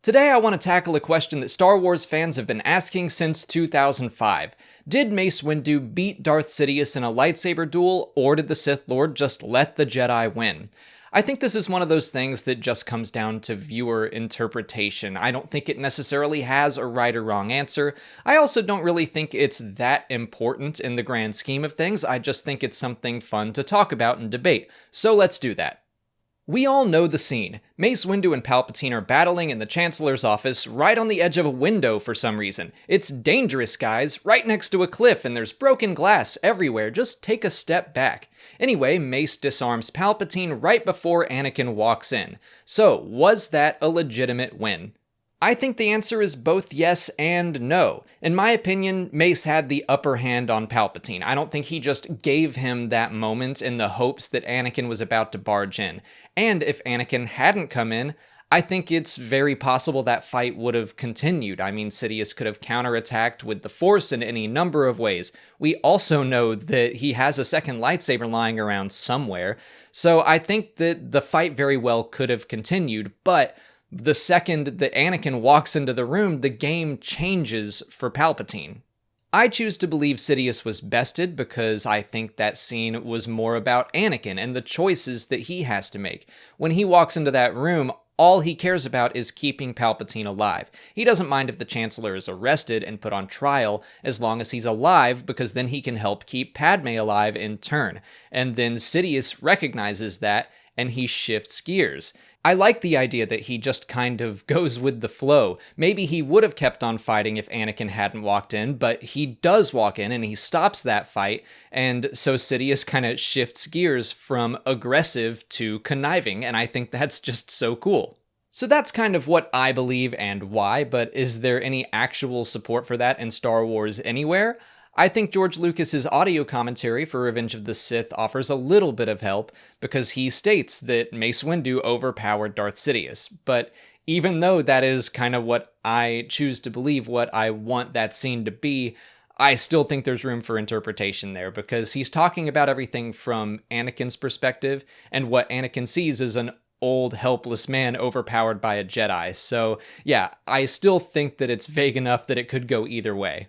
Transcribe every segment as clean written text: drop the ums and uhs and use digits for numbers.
Today I want to tackle a question that Star Wars fans have been asking since 2005. Did Mace Windu beat Darth Sidious in a lightsaber duel, or did the Sith Lord just let the Jedi win? I think this is one of those things that just comes down to viewer interpretation. I don't think it necessarily has a right or wrong answer. I also don't really think it's that important in the grand scheme of things. I just think it's something fun to talk about and debate. So let's do that. We all know the scene. Mace Windu and Palpatine are battling in the Chancellor's office right on the edge of a window for some reason. It's dangerous, guys, right next to a cliff, and there's broken glass everywhere. Just take a step back. Anyway, Mace disarms Palpatine right before Anakin walks in. So, was that a legitimate win? I think the answer is both yes and no. In my opinion, Mace had the upper hand on Palpatine. I don't think he just gave him that moment in the hopes that Anakin was about to barge in. And if Anakin hadn't come in, I think it's very possible that fight would have continued. I mean, Sidious could have counterattacked with the Force in any number of ways. We also know that he has a second lightsaber lying around somewhere. So I think that the fight very well could have continued, but the second that Anakin walks into the room, the game changes for Palpatine. I choose to believe Sidious was bested because I think that scene was more about Anakin and the choices that he has to make. When he walks into that room, all he cares about is keeping Palpatine alive. He doesn't mind if the Chancellor is arrested and put on trial as long as he's alive, because then he can help keep Padme alive in turn. And then Sidious recognizes that and he shifts gears. I like the idea that he just kind of goes with the flow. Maybe he would have kept on fighting if Anakin hadn't walked in, but he does walk in and he stops that fight, and so Sidious kind of shifts gears from aggressive to conniving, and I think that's just so cool. So that's kind of what I believe and why, but is there any actual support for that in Star Wars anywhere? I think George Lucas's audio commentary for Revenge of the Sith offers a little bit of help, because he states that Mace Windu overpowered Darth Sidious. But even though that is kind of what I choose to believe, what I want that scene to be, I still think there's room for interpretation there, because he's talking about everything from Anakin's perspective, and what Anakin sees is an old, helpless man overpowered by a Jedi. So yeah, I still think that it's vague enough that it could go either way.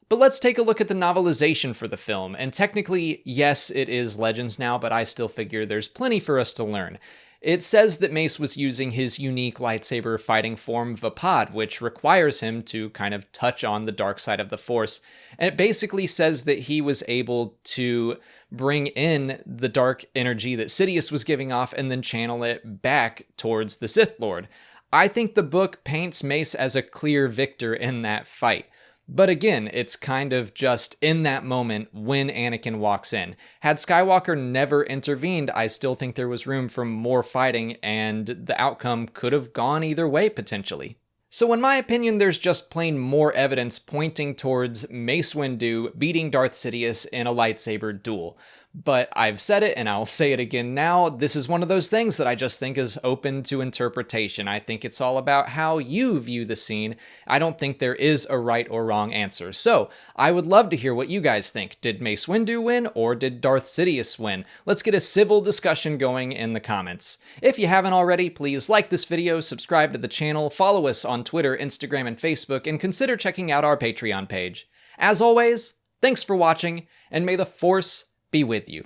But let's take a look at the novelization for the film, and technically, yes, it is Legends now, but I still figure there's plenty for us to learn. It says that Mace was using his unique lightsaber fighting form Vapad, which requires him to kind of touch on the dark side of the Force, and it basically says that he was able to bring in the dark energy that Sidious was giving off and then channel it back towards the Sith Lord. I think the book paints Mace as a clear victor in that fight. But again, it's kind of just in that moment when Anakin walks in. Had Skywalker never intervened, I still think there was room for more fighting, and the outcome could have gone either way, potentially. So in my opinion, there's just plain more evidence pointing towards Mace Windu beating Darth Sidious in a lightsaber duel. But I've said it, and I'll say it again now, this is one of those things that I just think is open to interpretation. I think it's all about how you view the scene. I don't think there is a right or wrong answer. So, I would love to hear what you guys think. Did Mace Windu win, or did Darth Sidious win? Let's get a civil discussion going in the comments. If you haven't already, please like this video, subscribe to the channel, follow us on Twitter, Instagram, and Facebook, and consider checking out our Patreon page. As always, thanks for watching, and may the Force be with you.